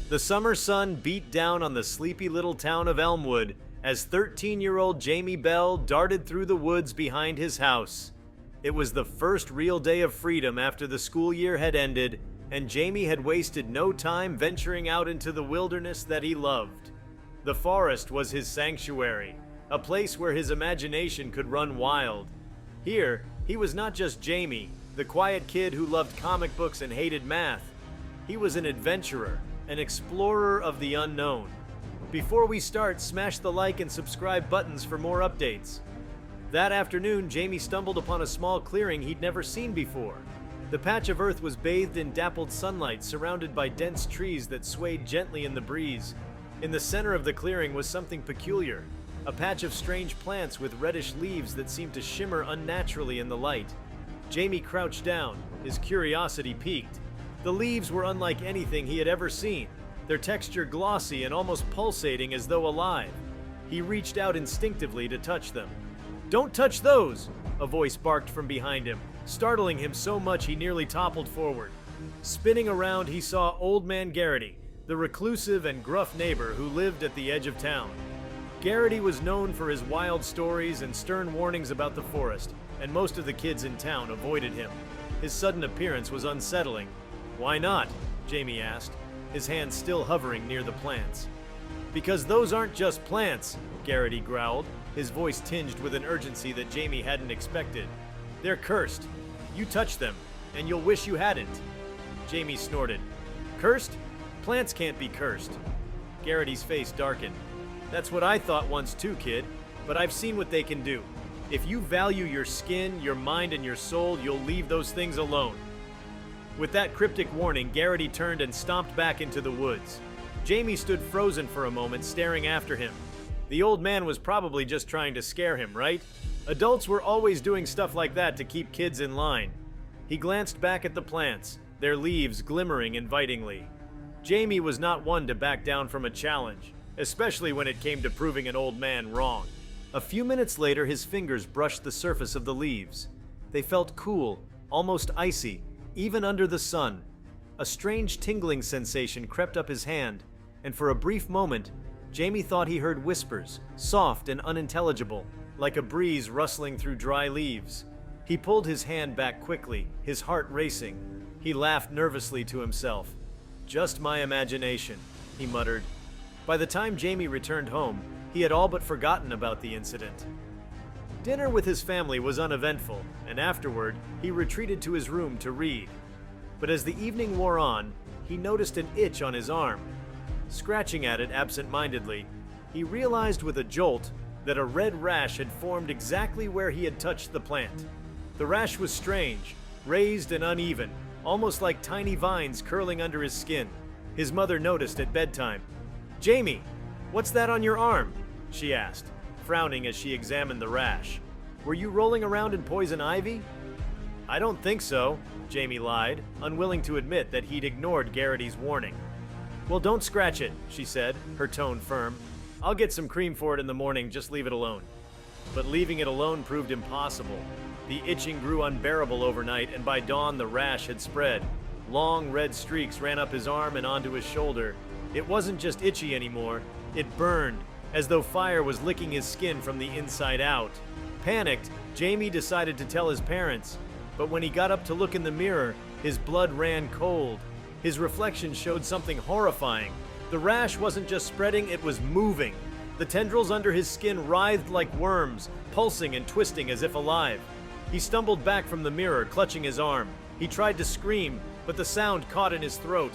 The summer sun beat down on the sleepy little town of Elmwood as 13-year-old Jamie Bell darted through the woods behind his house. It was the first real day of freedom after the school year had ended, and Jamie had wasted no time venturing out into the wilderness that he loved. The forest was his sanctuary, a place where his imagination could run wild. Here, he was not just Jamie, the quiet kid who loved comic books and hated math. He was an adventurer, an explorer of the unknown. Before we start, smash the like and subscribe buttons for more updates. That afternoon, Jamie stumbled upon a small clearing he'd never seen before. The patch of earth was bathed in dappled sunlight, surrounded by dense trees that swayed gently in the breeze. In the center of the clearing was something peculiar, a patch of strange plants with reddish leaves that seemed to shimmer unnaturally in the light. Jamie crouched down, his curiosity piqued. The leaves were unlike anything he had ever seen, their texture glossy and almost pulsating as though alive. He reached out instinctively to touch them. "Don't touch those!" a voice barked from behind him, startling him so much he nearly toppled forward. Spinning around, he saw Old Man Garrity, the reclusive and gruff neighbor who lived at the edge of town. Garrity was known for his wild stories and stern warnings about the forest, and most of the kids in town avoided him. His sudden appearance was unsettling. "Why not?" Jamie asked, his hand still hovering near the plants. "Because those aren't just plants," Garrity growled, his voice tinged with an urgency that Jamie hadn't expected. "They're cursed. You touch them, and you'll wish you hadn't." Jamie snorted. "Cursed? Plants can't be cursed." Garrity's face darkened. "That's what I thought once too, kid, but I've seen what they can do. If you value your skin, your mind, and your soul, you'll leave those things alone." With that cryptic warning, Garrity turned and stomped back into the woods. Jamie stood frozen for a moment, staring after him. The old man was probably just trying to scare him, right? Adults were always doing stuff like that to keep kids in line. He glanced back at the plants, their leaves glimmering invitingly. Jamie was not one to back down from a challenge, especially when it came to proving an old man wrong. A few minutes later, his fingers brushed the surface of the leaves. They felt cool, almost icy, even under the sun. A strange tingling sensation crept up his hand, and for a brief moment, Jamie thought he heard whispers, soft and unintelligible, like a breeze rustling through dry leaves. He pulled his hand back quickly, his heart racing. He laughed nervously to himself. "Just my imagination," he muttered. By the time Jamie returned home, he had all but forgotten about the incident. Dinner with his family was uneventful, and afterward, he retreated to his room to read. But as the evening wore on, he noticed an itch on his arm. Scratching at it absent-mindedly, he realized with a jolt that a red rash had formed exactly where he had touched the plant. The rash was strange, raised and uneven, almost like tiny vines curling under his skin. His mother noticed at bedtime. "Jamie, what's that on your arm?" she asked, frowning as she examined the rash. "Were you rolling around in poison ivy?" "I don't think so," Jamie lied, unwilling to admit that he'd ignored Garrity's warning. "Well, don't scratch it," she said, her tone firm. "I'll get some cream for it in the morning, just leave it alone." But leaving it alone proved impossible. The itching grew unbearable overnight, and by dawn the rash had spread. Long red streaks ran up his arm and onto his shoulder. It wasn't just itchy anymore, it burned, as though fire was licking his skin from the inside out. Panicked, Jamie decided to tell his parents, but when he got up to look in the mirror, his blood ran cold. His reflection showed something horrifying. The rash wasn't just spreading, it was moving. The tendrils under his skin writhed like worms, pulsing and twisting as if alive. He stumbled back from the mirror, clutching his arm. He tried to scream, but the sound caught in his throat.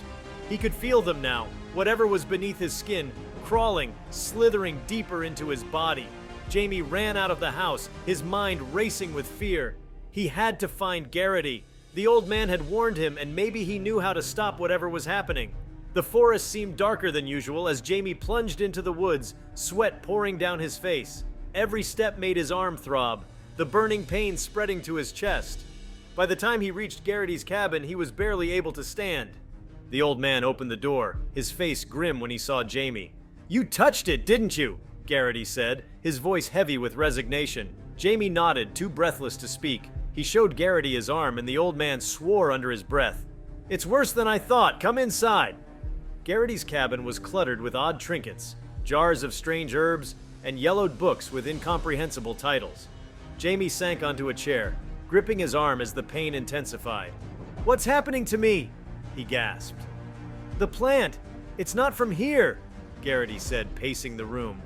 He could feel them now, whatever was beneath his skin, crawling, slithering deeper into his body. Jamie ran out of the house, his mind racing with fear. He had to find Garrity. The old man had warned him, and maybe he knew how to stop whatever was happening. The forest seemed darker than usual as Jamie plunged into the woods, sweat pouring down his face. Every step made his arm throb, the burning pain spreading to his chest. By the time he reached Garrity's cabin, he was barely able to stand. The old man opened the door, his face grim when he saw Jamie. "You touched it, didn't you?" Garrity said, his voice heavy with resignation. Jamie nodded, too breathless to speak. He showed Garrity his arm, and the old man swore under his breath. "It's worse than I thought. Come inside." Garrity's cabin was cluttered with odd trinkets, jars of strange herbs, and yellowed books with incomprehensible titles. Jamie sank onto a chair, gripping his arm as the pain intensified. "What's happening to me?" he gasped. "The plant! It's not from here," Garrity said, pacing the room.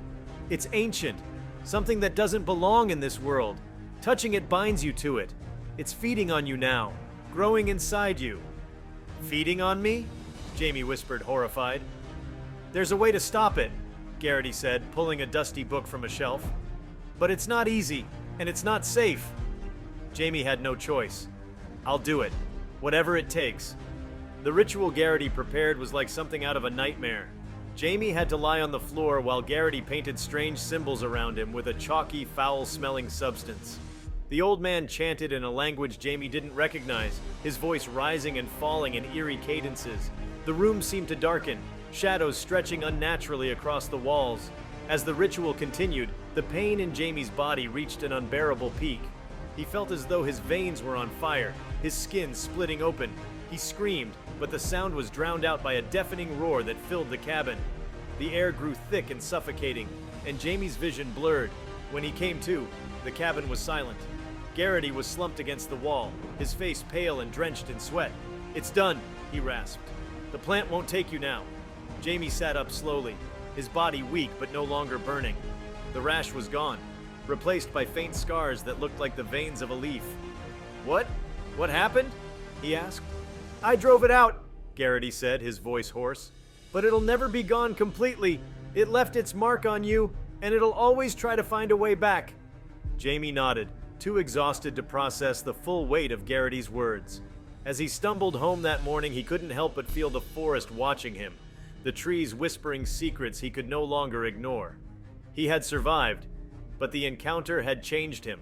"It's ancient, something that doesn't belong in this world. Touching it binds you to it. It's feeding on you now, growing inside you." "Feeding on me?" Jamie whispered, horrified. "There's a way to stop it," Garrity said, pulling a dusty book from a shelf. "But it's not easy, and it's not safe." Jamie had no choice. "I'll do it, whatever it takes." The ritual Garrity prepared was like something out of a nightmare. Jamie had to lie on the floor while Garrity painted strange symbols around him with a chalky, foul-smelling substance. The old man chanted in a language Jamie didn't recognize, his voice rising and falling in eerie cadences. The room seemed to darken, shadows stretching unnaturally across the walls. As the ritual continued, the pain in Jamie's body reached an unbearable peak. He felt as though his veins were on fire, his skin splitting open. He screamed, but the sound was drowned out by a deafening roar that filled the cabin. The air grew thick and suffocating, and Jamie's vision blurred. When he came to, the cabin was silent. Garrity was slumped against the wall, his face pale and drenched in sweat. "It's done," he rasped. "The plant won't take you now." Jamie sat up slowly, his body weak but no longer burning. The rash was gone, replaced by faint scars that looked like the veins of a leaf. "What? What happened?" he asked. "I drove it out," Garrity said, his voice hoarse. "But it'll never be gone completely. It left its mark on you, and it'll always try to find a way back." Jamie nodded, too exhausted to process the full weight of Garrity's words. As he stumbled home that morning, he couldn't help but feel the forest watching him, the trees whispering secrets he could no longer ignore. He had survived, but the encounter had changed him.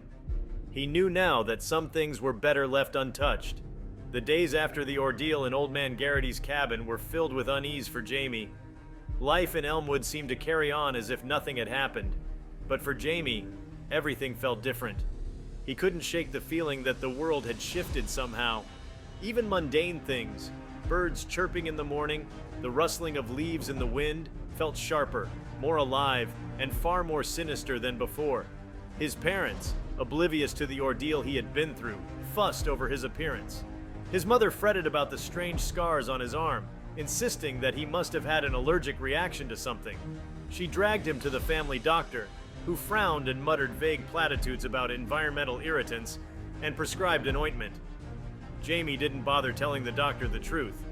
He knew now that some things were better left untouched. The days after the ordeal in Old Man Garrity's cabin were filled with unease for Jamie. Life in Elmwood seemed to carry on as if nothing had happened. But for Jamie, everything felt different. He couldn't shake the feeling that the world had shifted somehow. Even mundane things, birds chirping in the morning, the rustling of leaves in the wind, felt sharper, more alive, and far more sinister than before. His parents, oblivious to the ordeal he had been through, fussed over his appearance. His mother fretted about the strange scars on his arm, insisting that he must have had an allergic reaction to something. She dragged him to the family doctor, who frowned and muttered vague platitudes about environmental irritants and prescribed an ointment. Jamie didn't bother telling the doctor the truth.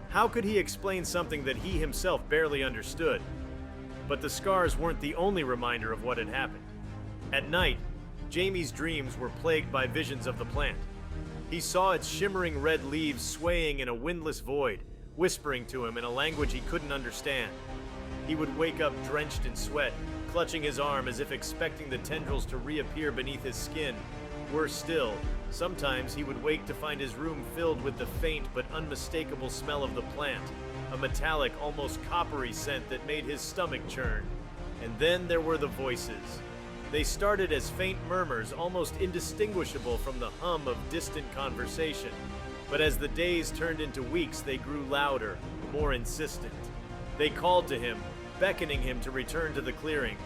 How could he explain something that he himself barely understood? But the scars weren't the only reminder of what had happened. At night, Jamie's dreams were plagued by visions of the plant. He saw its shimmering red leaves swaying in a windless void, whispering to him in a language he couldn't understand. He would wake up drenched in sweat, clutching his arm as if expecting the tendrils to reappear beneath his skin. Worse still, sometimes he would wake to find his room filled with the faint but unmistakable smell of the plant, a metallic, almost coppery scent that made his stomach churn. And then there were the voices. They started as faint murmurs, almost indistinguishable from the hum of distant conversation. But as the days turned into weeks, they grew louder, more insistent. They called to him, beckoning him to return to the clearing.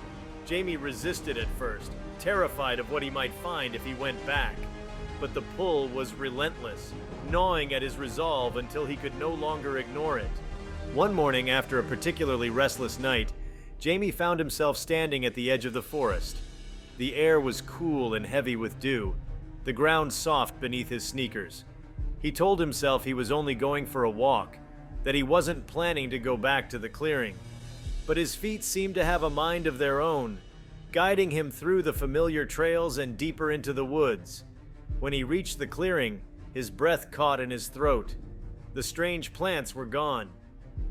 Jamie resisted at first, terrified of what he might find if he went back. But the pull was relentless, gnawing at his resolve until he could no longer ignore it. One morning, after a particularly restless night, Jamie found himself standing at the edge of the forest. The air was cool and heavy with dew, the ground soft beneath his sneakers. He told himself he was only going for a walk, that he wasn't planning to go back to the clearing. But his feet seemed to have a mind of their own, guiding him through the familiar trails and deeper into the woods. When he reached the clearing, his breath caught in his throat. The strange plants were gone.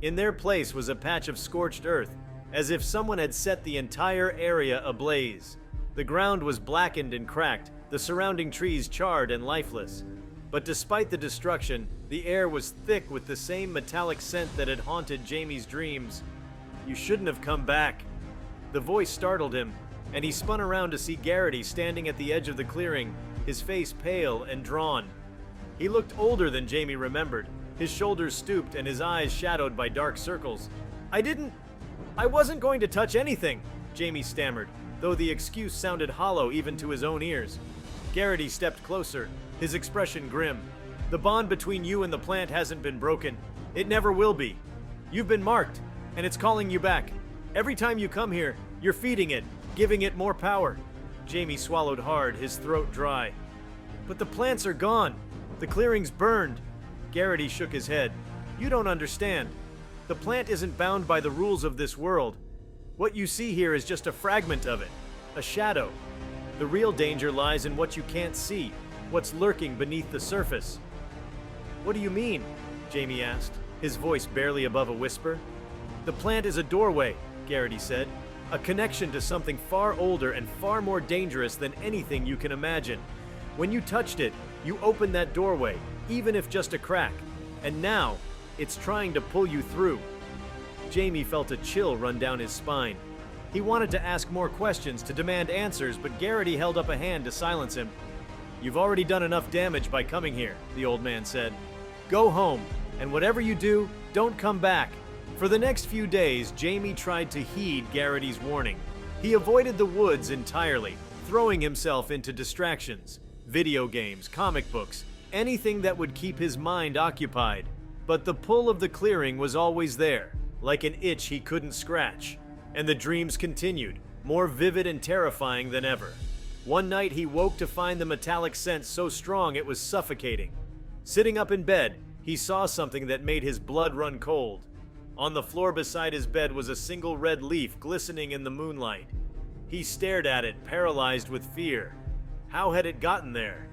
In their place was a patch of scorched earth, as if someone had set the entire area ablaze. The ground was blackened and cracked, the surrounding trees charred and lifeless. But despite the destruction, the air was thick with the same metallic scent that had haunted Jamie's dreams. "You shouldn't have come back." The voice startled him, and he spun around to see Garrity standing at the edge of the clearing, his face pale and drawn. He looked older than Jamie remembered, His shoulders stooped and his eyes shadowed by dark circles. I wasn't going to touch anything, Jamie stammered, though the excuse sounded hollow even to his own ears. Garrity stepped closer, his expression grim. The bond between you and the plant hasn't been broken. It never will be. You've been marked, and it's calling you back. Every time you come here, you're feeding it, giving it more power. Jamie swallowed hard, his throat dry. But the plants are gone. The clearing's burned. Garrity shook his head. You don't understand. The plant isn't bound by the rules of this world. What you see here is just a fragment of it, a shadow. The real danger lies in what you can't see, what's lurking beneath the surface. What do you mean? Jamie asked, his voice barely above a whisper. The plant is a doorway, Garrity said, a connection to something far older and far more dangerous than anything you can imagine. When you touched it, you opened that doorway, even if just a crack, and now it's trying to pull you through. Jamie felt a chill run down his spine. He wanted to ask more questions, to demand answers, but Garrity held up a hand to silence him. You've already done enough damage by coming here, the old man said. Go home, and whatever you do, don't come back. For the next few days, Jamie tried to heed Garrity's warning. He avoided the woods entirely, throwing himself into distractions, video games, comic books, anything that would keep his mind occupied. But the pull of the clearing was always there, like an itch he couldn't scratch. And the dreams continued, more vivid and terrifying than ever. One night he woke to find the metallic scent so strong it was suffocating. Sitting up in bed, he saw something that made his blood run cold. On the floor beside his bed was a single red leaf glistening in the moonlight. He stared at it, paralyzed with fear. How had it gotten there?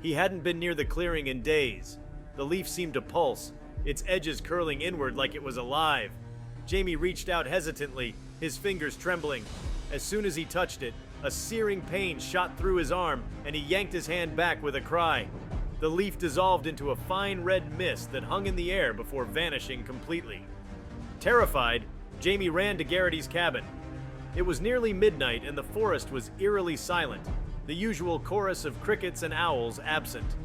He hadn't been near the clearing in days. The leaf seemed to pulse, its edges curling inward like it was alive. Jamie reached out hesitantly, his fingers trembling. As soon as he touched it, a searing pain shot through his arm, and he yanked his hand back with a cry. The leaf dissolved into a fine red mist that hung in the air before vanishing completely. Terrified, Jamie ran to Garrity's cabin. It was nearly midnight and the forest was eerily silent, the usual chorus of crickets and owls absent.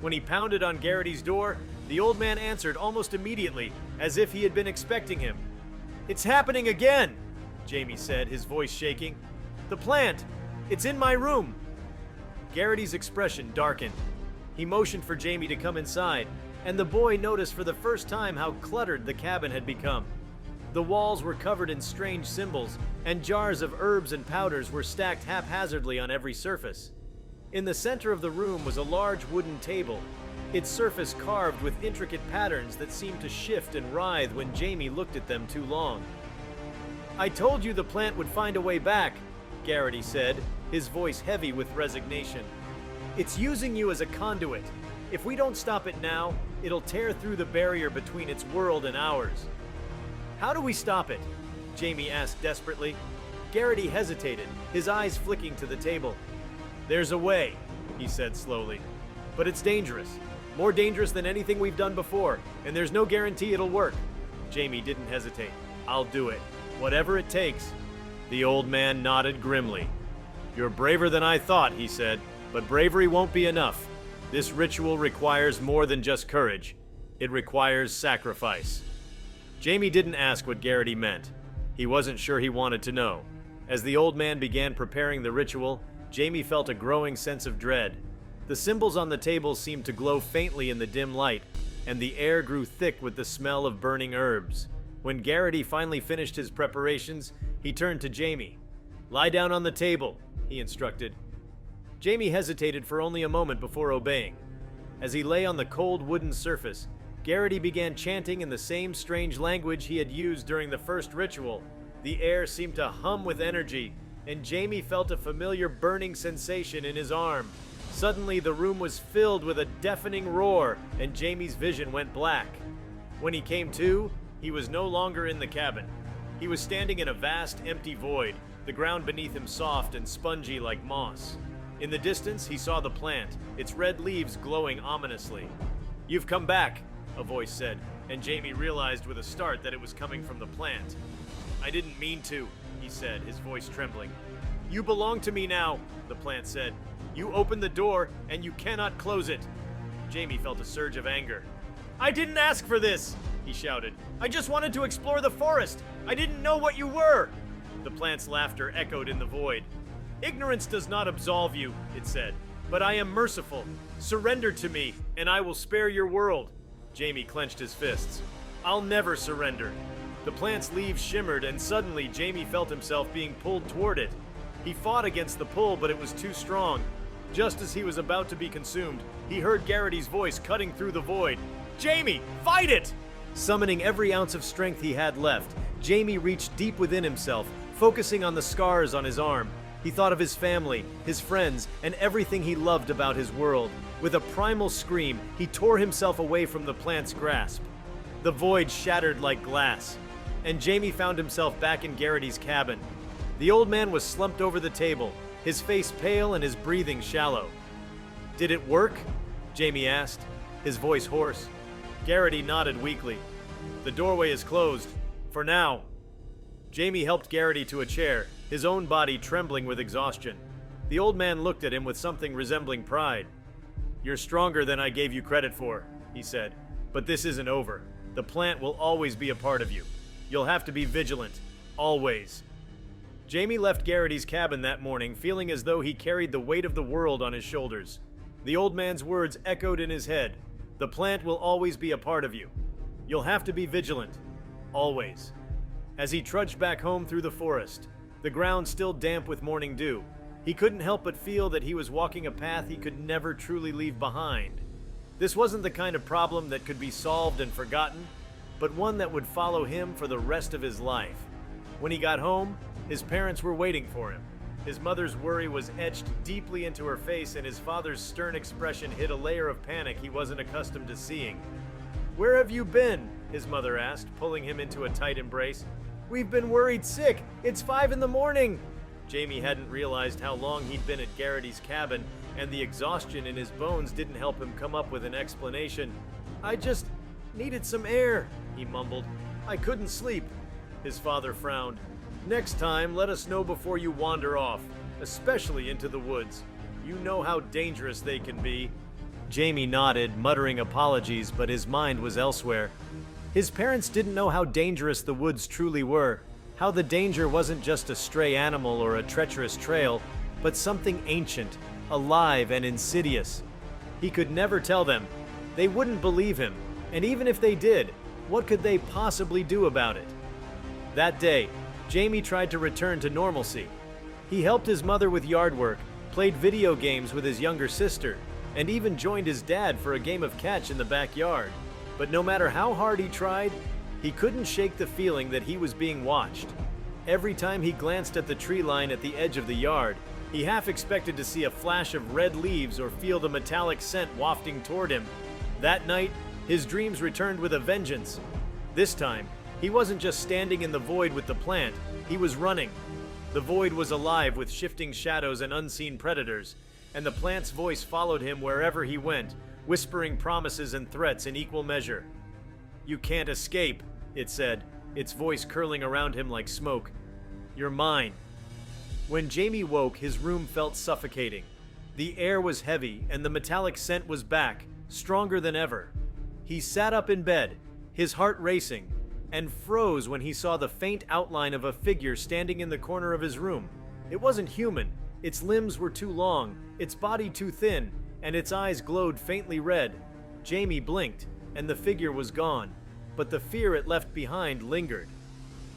When he pounded on Garrity's door, the old man answered almost immediately, as if he had been expecting him. It's happening again, Jamie said, his voice shaking. The plant! It's in my room! Garrity's expression darkened. He motioned for Jamie to come inside, and the boy noticed for the first time how cluttered the cabin had become. The walls were covered in strange symbols, and jars of herbs and powders were stacked haphazardly on every surface. In the center of the room was a large wooden table, its surface carved with intricate patterns that seemed to shift and writhe when Jamie looked at them too long. I told you the plant would find a way back, Garrity said, his voice heavy with resignation. It's using you as a conduit. If we don't stop it now, it'll tear through the barrier between its world and ours. How do we stop it? Jamie asked desperately. Garrity hesitated, his eyes flicking to the table. There's a way, he said slowly. But it's dangerous. More dangerous than anything we've done before, and there's no guarantee it'll work. Jamie didn't hesitate. I'll do it. Whatever it takes. The old man nodded grimly. You're braver than I thought, he said, but bravery won't be enough. This ritual requires more than just courage. It requires sacrifice. Jamie didn't ask what Garrity meant. He wasn't sure he wanted to know. As the old man began preparing the ritual, Jamie felt a growing sense of dread. The symbols on the table seemed to glow faintly in the dim light, and the air grew thick with the smell of burning herbs. When Garrity finally finished his preparations, he turned to Jamie. Lie down on the table, he instructed. Jamie hesitated for only a moment before obeying. As he lay on the cold wooden surface, Garrity began chanting in the same strange language he had used during the first ritual. The air seemed to hum with energy, and Jamie felt a familiar burning sensation in his arm. Suddenly, the room was filled with a deafening roar, and Jamie's vision went black. When he came to, he was no longer in the cabin. He was standing in a vast, empty void, the ground beneath him soft and spongy like moss. In the distance, he saw the plant, its red leaves glowing ominously. You've come back, a voice said, and Jamie realized with a start that it was coming from the plant. I didn't mean to, he said, his voice trembling. You belong to me now, the plant said. You opened the door, and you cannot close it. Jamie felt a surge of anger. I didn't ask for this, he shouted. I just wanted to explore the forest. I didn't know what you were. The plant's laughter echoed in the void. Ignorance does not absolve you, it said, but I am merciful. Surrender to me, and I will spare your world. Jamie clenched his fists. I'll never surrender. The plant's leaves shimmered, and suddenly Jamie felt himself being pulled toward it. He fought against the pull, but it was too strong. Just as he was about to be consumed, he heard Garrity's voice cutting through the void. Jamie, fight it! Summoning every ounce of strength he had left, Jamie reached deep within himself, focusing on the scars on his arm. He thought of his family, his friends, and everything he loved about his world. With a primal scream, he tore himself away from the plant's grasp. The void shattered like glass, and Jamie found himself back in Garrity's cabin. The old man was slumped over the table, his face pale and his breathing shallow. Did it work? Jamie asked, his voice hoarse. Garrity nodded weakly. The doorway is closed. For now. Jamie helped Garrity to a chair, his own body trembling with exhaustion. The old man looked at him with something resembling pride. You're stronger than I gave you credit for, he said. But this isn't over. The plant will always be a part of you. You'll have to be vigilant. Always. Jamie left Garrity's cabin that morning feeling as though he carried the weight of the world on his shoulders. The old man's words echoed in his head. The plant will always be a part of you. You'll have to be vigilant. Always. As he trudged back home through the forest, the ground still damp with morning dew, he couldn't help but feel that he was walking a path he could never truly leave behind. This wasn't the kind of problem that could be solved and forgotten, but one that would follow him for the rest of his life. When he got home, his parents were waiting for him. His mother's worry was etched deeply into her face, and his father's stern expression hid a layer of panic he wasn't accustomed to seeing. Where have you been? His mother asked, pulling him into a tight embrace. We've been worried sick. It's 5 a.m. Jamie hadn't realized how long he'd been at Garrity's cabin, and the exhaustion in his bones didn't help him come up with an explanation. I just needed some air, he mumbled. I couldn't sleep. His father frowned. Next time, let us know before you wander off, especially into the woods. You know how dangerous they can be. Jamie nodded, muttering apologies, but his mind was elsewhere. His parents didn't know how dangerous the woods truly were, how the danger wasn't just a stray animal or a treacherous trail, but something ancient, alive, and insidious. He could never tell them. They wouldn't believe him, and even if they did, what could they possibly do about it? That day, Jamie tried to return to normalcy. He helped his mother with yard work, played video games with his younger sister, and even joined his dad for a game of catch in the backyard. But no matter how hard he tried, he couldn't shake the feeling that he was being watched. Every time he glanced at the tree line at the edge of the yard, he half expected to see a flash of red leaves or feel the metallic scent wafting toward him. That night, his dreams returned with a vengeance. This time, he wasn't just standing in the void with the plant, he was running. The void was alive with shifting shadows and unseen predators, and the plant's voice followed him wherever he went, whispering promises and threats in equal measure. You can't escape, it said, its voice curling around him like smoke. You're mine. When Jamie woke, his room felt suffocating. The air was heavy, and the metallic scent was back, stronger than ever. He sat up in bed, his heart racing, and froze when he saw the faint outline of a figure standing in the corner of his room. It wasn't human. Its limbs were too long, its body too thin, and its eyes glowed faintly red. Jamie blinked, and the figure was gone, but the fear it left behind lingered.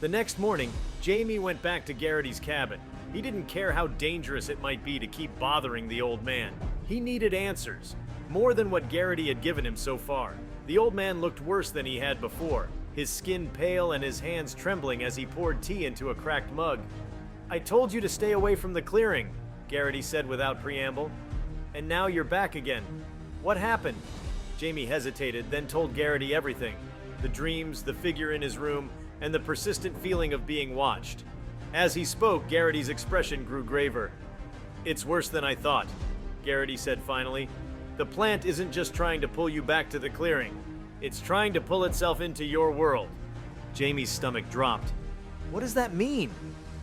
The next morning, Jamie went back to Garrity's cabin. He didn't care how dangerous it might be to keep bothering the old man. He needed answers, more than what Garrity had given him so far. The old man looked worse than he had before, his skin pale and his hands trembling as he poured tea into a cracked mug. I told you to stay away from the clearing, Garrity said without preamble. And now you're back again. What happened? Jamie hesitated, then told Garrity everything. The dreams, the figure in his room, and the persistent feeling of being watched. As he spoke, Garrity's expression grew graver. It's worse than I thought, Garrity said finally. The plant isn't just trying to pull you back to the clearing. It's trying to pull itself into your world. Jamie's stomach dropped. What does that mean?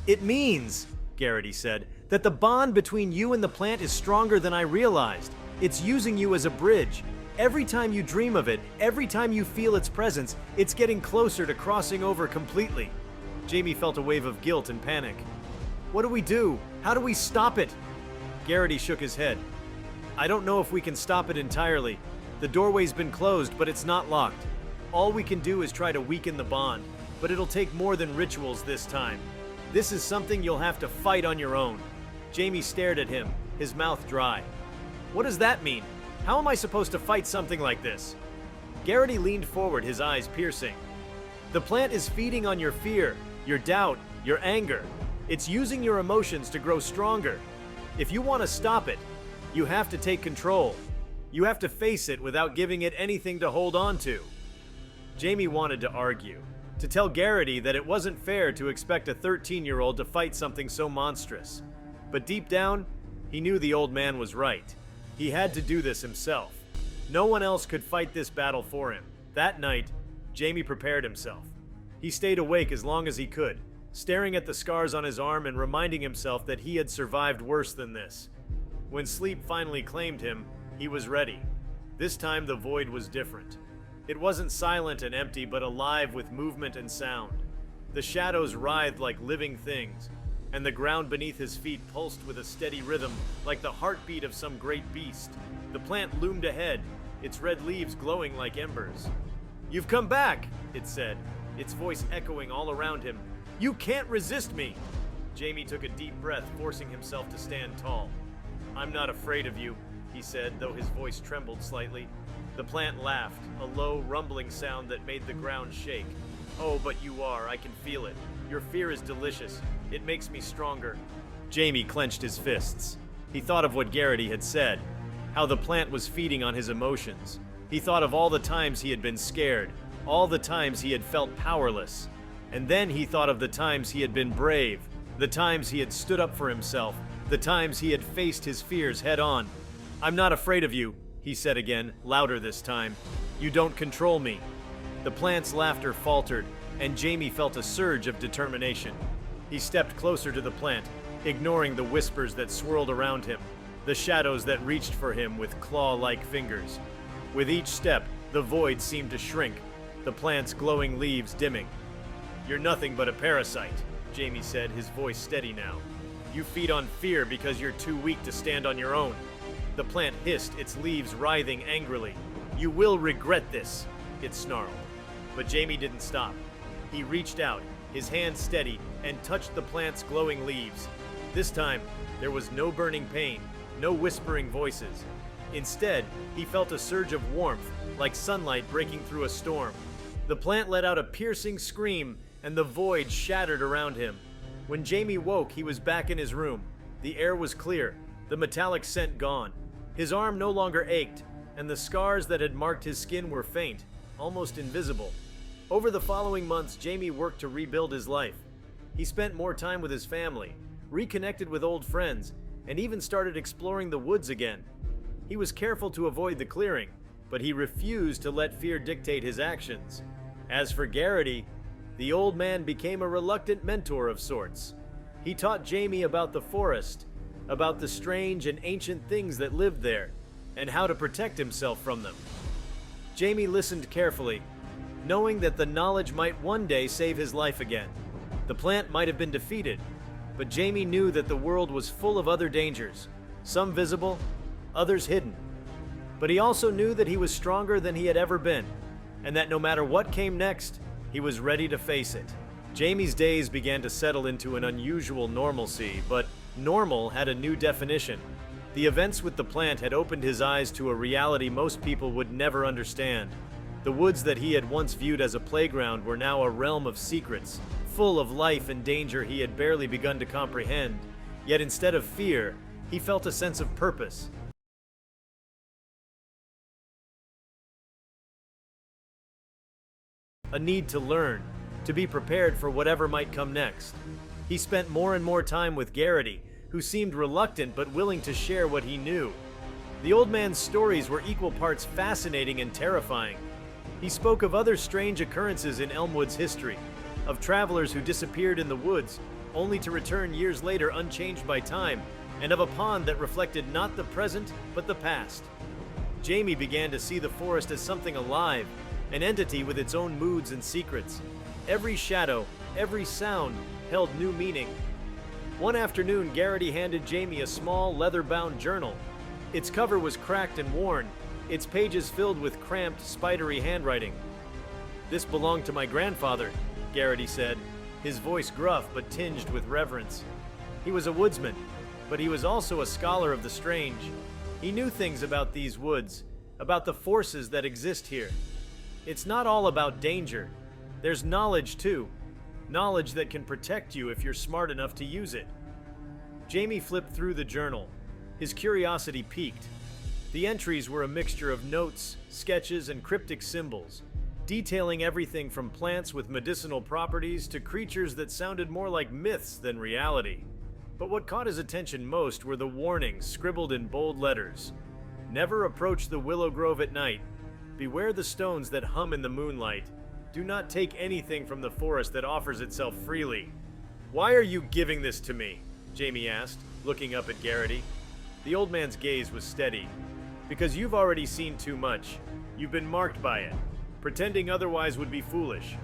It means, Garrity said, that the bond between you and the plant is stronger than I realized. It's using you as a bridge. Every time you dream of it, every time you feel its presence, it's getting closer to crossing over completely. Jamie felt a wave of guilt and panic. What do we do? How do we stop it? Garrity shook his head. I don't know if we can stop it entirely. The doorway's been closed, but it's not locked. All we can do is try to weaken the bond, but it'll take more than rituals this time. This is something you'll have to fight on your own. Jamie stared at him, his mouth dry. What does that mean? How am I supposed to fight something like this? Garrity leaned forward, his eyes piercing. The plant is feeding on your fear, your doubt, your anger. It's using your emotions to grow stronger. If you want to stop it, you have to take control. You have to face it without giving it anything to hold on to. Jamie wanted to argue, to tell Garrity that it wasn't fair to expect a 13-year-old to fight something so monstrous. But deep down, he knew the old man was right. He had to do this himself. No one else could fight this battle for him. That night, Jamie prepared himself. He stayed awake as long as he could, staring at the scars on his arm and reminding himself that he had survived worse than this. When sleep finally claimed him, he was ready. This time the void was different. It wasn't silent and empty, but alive with movement and sound. The shadows writhed like living things, and the ground beneath his feet pulsed with a steady rhythm, like the heartbeat of some great beast. The plant loomed ahead, its red leaves glowing like embers. "You've come back," it said, its voice echoing all around him. "You can't resist me." Jamie took a deep breath, forcing himself to stand tall. "I'm not afraid of you," he said, though his voice trembled slightly. The plant laughed, a low, rumbling sound that made the ground shake. "Oh, but you are. I can feel it. Your fear is delicious. It makes me stronger." Jamie clenched his fists. He thought of what Garrity had said, how the plant was feeding on his emotions. He thought of all the times he had been scared, all the times he had felt powerless. And then he thought of the times he had been brave, the times he had stood up for himself, the times he had faced his fears head on. "I'm not afraid of you," he said again, louder this time. "You don't control me." The plant's laughter faltered, and Jamie felt a surge of determination. He stepped closer to the plant, ignoring the whispers that swirled around him, the shadows that reached for him with claw-like fingers. With each step, the void seemed to shrink, the plant's glowing leaves dimming. "You're nothing but a parasite," Jamie said, his voice steady now. "You feed on fear because you're too weak to stand on your own." The plant hissed, its leaves writhing angrily. "You will regret this," it snarled. But Jamie didn't stop. He reached out, his hand steady, and touched the plant's glowing leaves. This time, there was no burning pain, no whispering voices. Instead, he felt a surge of warmth, like sunlight breaking through a storm. The plant let out a piercing scream, and the void shattered around him. When Jamie woke, he was back in his room. The air was clear, the metallic scent gone. His arm no longer ached, and the scars that had marked his skin were faint, almost invisible. Over the following months, Jamie worked to rebuild his life. He spent more time with his family, reconnected with old friends, and even started exploring the woods again. He was careful to avoid the clearing, but he refused to let fear dictate his actions. As for Garrity, the old man became a reluctant mentor of sorts. He taught Jamie about the forest, about the strange and ancient things that lived there, and how to protect himself from them. Jamie listened carefully, knowing that the knowledge might one day save his life again. The plant might have been defeated, but Jamie knew that the world was full of other dangers, some visible, others hidden. But he also knew that he was stronger than he had ever been, and that no matter what came next, he was ready to face it. Jamie's days began to settle into an unusual normalcy, but normal had a new definition. The events with the plant had opened his eyes to a reality most people would never understand. The woods that he had once viewed as a playground were now a realm of secrets, full of life and danger he had barely begun to comprehend. Yet instead of fear, he felt a sense of purpose. A need to learn, to be prepared for whatever might come next. He spent more and more time with Garrity, who seemed reluctant but willing to share what he knew. The old man's stories were equal parts fascinating and terrifying. He spoke of other strange occurrences in Elmwood's history, of travelers who disappeared in the woods, only to return years later unchanged by time, and of a pond that reflected not the present, but the past. Jamie began to see the forest as something alive, an entity with its own moods and secrets. Every shadow, every sound held new meaning. One afternoon, Garrity handed Jamie a small, leather-bound journal. Its cover was cracked and worn, its pages filled with cramped, spidery handwriting. "This belonged to my grandfather," Garrity said, his voice gruff but tinged with reverence. He was a woodsman, but he was also a scholar of the strange. He knew things about these woods, about the forces that exist here. It's not all about danger. There's knowledge too. Knowledge that can protect you if you're smart enough to use it. Jamie flipped through the journal. His curiosity piqued. The entries were a mixture of notes, sketches, and cryptic symbols, detailing everything from plants with medicinal properties to creatures that sounded more like myths than reality. But what caught his attention most were the warnings scribbled in bold letters. "Never approach the willow grove at night. Beware the stones that hum in the moonlight. Do not take anything from the forest that offers itself freely." "Why are you giving this to me?" Jamie asked, looking up at Garrity. The old man's gaze was steady. "Because you've already seen too much. You've been marked by it. Pretending otherwise would be foolish.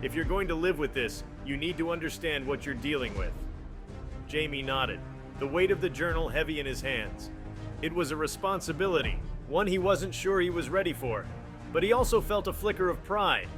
If you're going to live with this, you need to understand what you're dealing with." Jamie nodded, the weight of the journal heavy in his hands. It was a responsibility, one he wasn't sure he was ready for, but he also felt a flicker of pride.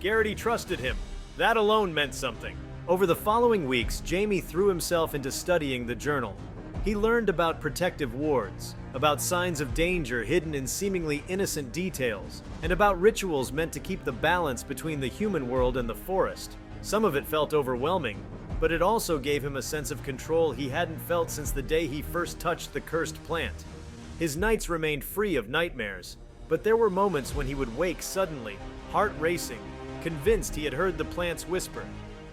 Garrity trusted him. That alone meant something. Over the following weeks, Jamie threw himself into studying the journal. He learned about protective wards, about signs of danger hidden in seemingly innocent details, and about rituals meant to keep the balance between the human world and the forest. Some of it felt overwhelming, but it also gave him a sense of control he hadn't felt since the day he first touched the cursed plant. His nights remained free of nightmares, but there were moments when he would wake suddenly, heart racing, convinced he had heard the plant's whisper.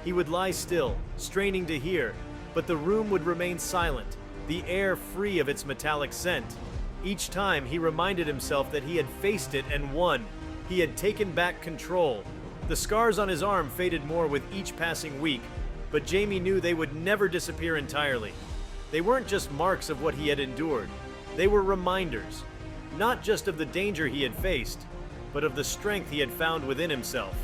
He would lie still, straining to hear, but the room would remain silent, the air free of its metallic scent. Each time he reminded himself that he had faced it and won. He had taken back control. The scars on his arm faded more with each passing week, but Jamie knew they would never disappear entirely. They weren't just marks of what he had endured. They were reminders, not just of the danger he had faced, but of the strength he had found within himself.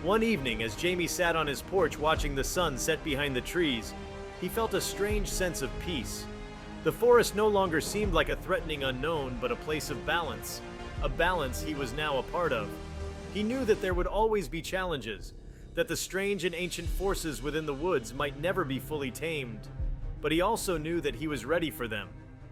One evening, as Jamie sat on his porch watching the sun set behind the trees, he felt a strange sense of peace. The forest no longer seemed like a threatening unknown, but a place of balance, a balance he was now a part of. He knew that there would always be challenges, that the strange and ancient forces within the woods might never be fully tamed, but he also knew that he was ready for them.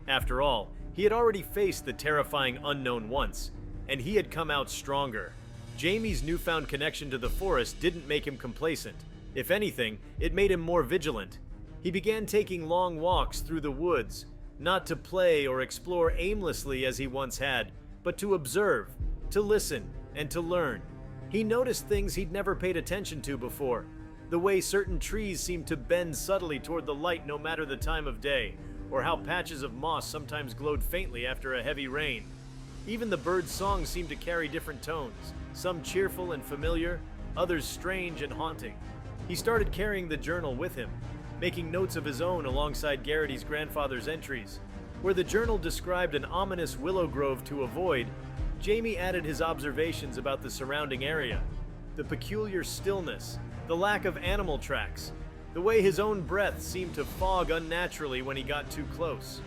After all, he had already faced the terrifying unknown once, and he had come out stronger. Jamie's newfound connection to the forest didn't make him complacent. If anything, it made him more vigilant. He began taking long walks through the woods, not to play or explore aimlessly as he once had, but to observe, to listen, and to learn. He noticed things he'd never paid attention to before. The way certain trees seemed to bend subtly toward the light no matter the time of day, or how patches of moss sometimes glowed faintly after a heavy rain. Even the birds' songs seemed to carry different tones, some cheerful and familiar, others strange and haunting. He started carrying the journal with him, making notes of his own alongside Garrity's grandfather's entries. Where the journal described an ominous willow grove to avoid, Jamie added his observations about the surrounding area. The peculiar stillness, the lack of animal tracks, the way his own breath seemed to fog unnaturally when he got too close.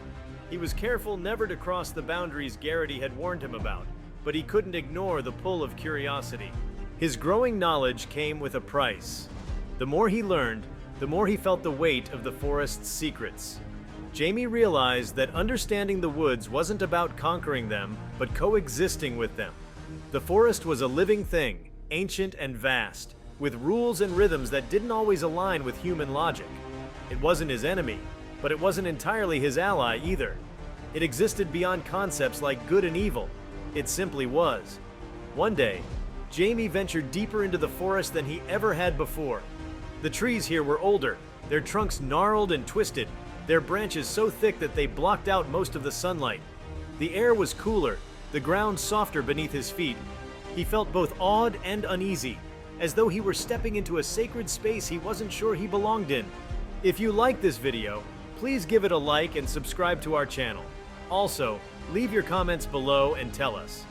He was careful never to cross the boundaries Garrity had warned him about, but he couldn't ignore the pull of curiosity. His growing knowledge came with a price. The more he learned, the more he felt the weight of the forest's secrets. Jamie realized that understanding the woods wasn't about conquering them, but coexisting with them. The forest was a living thing, ancient and vast, with rules and rhythms that didn't always align with human logic. It wasn't his enemy, but it wasn't entirely his ally either. It existed beyond concepts like good and evil. It simply was. One day, Jamie ventured deeper into the forest than he ever had before. The trees here were older, their trunks gnarled and twisted, their branches so thick that they blocked out most of the sunlight. The air was cooler, the ground softer beneath his feet. He felt both awed and uneasy, as though he were stepping into a sacred space he wasn't sure he belonged in. If you like this video, please give it a like and subscribe to our channel. Also, Leave your comments below and tell us.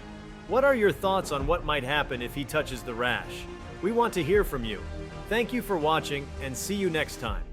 What are your thoughts on what might happen if he touches the Rash? We want to hear from you. Thank you for watching, and see you next time.